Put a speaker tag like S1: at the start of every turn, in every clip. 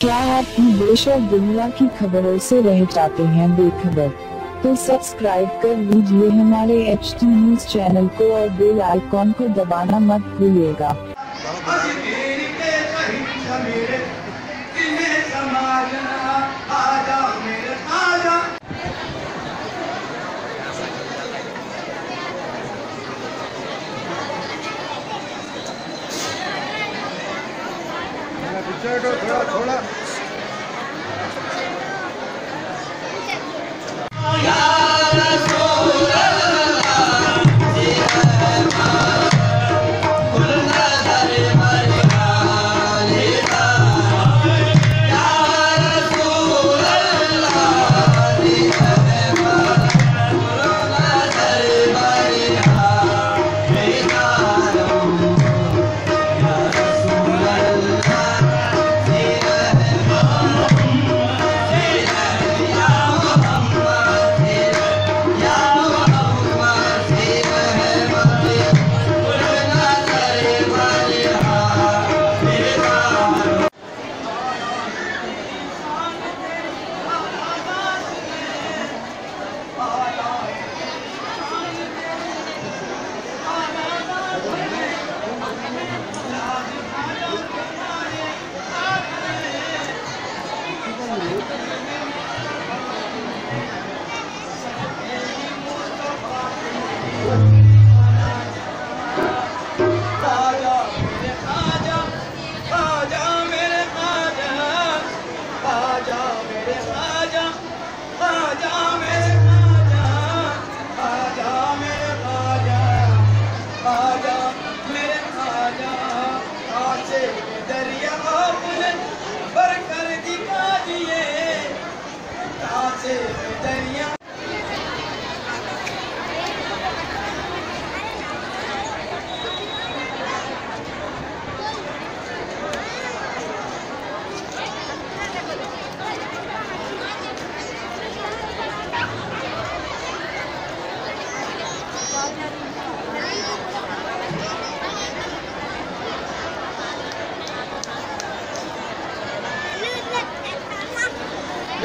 S1: क्या आप भी देश और दुनिया की खबरों से रह जाते हैं बेखबर? तो सब्सक्राइब कर लीजिए हमारे HT न्यूज चैनल को और बेल आइकॉन को दबाना मत भूलिएगा।
S2: थोड़ा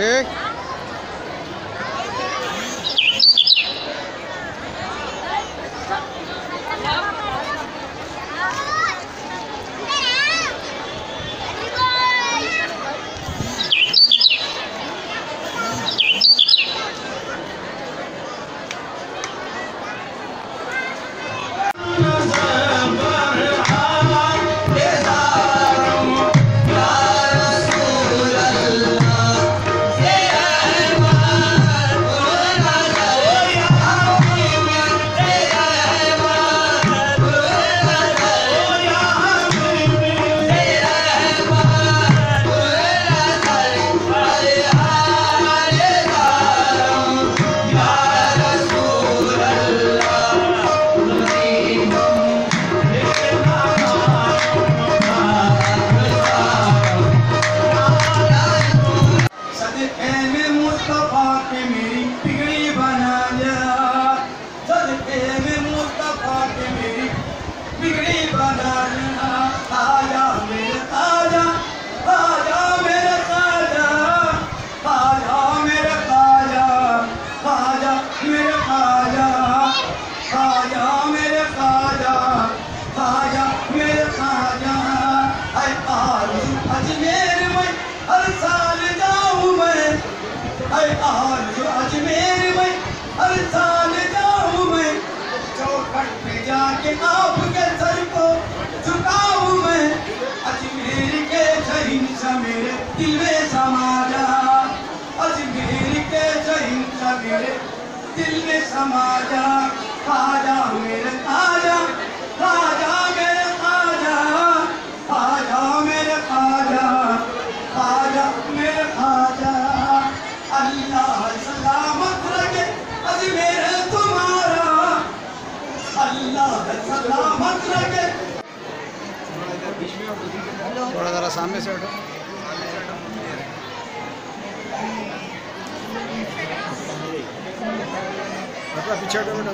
S2: एक अजमेर में हर साल जाऊं मैं, चौखट पे जाके आपके सर को झुकाऊं मैं। अजमेर के शहींशाह मेरे दिल में समा जा, अजमेर के शहींशाह मेरे दिल में समा जा। खाजा मेरे खाजा, खाजा मेरे खाजा, खाजा मेरे खाजा, खाजा मेरे खाजा। अल्लाह सलामत रखे अजमेर तुम्हारा, अल्लाह सलामत रखे। थोड़ा जरा सामने से हटो, पीछे हटो बेटा।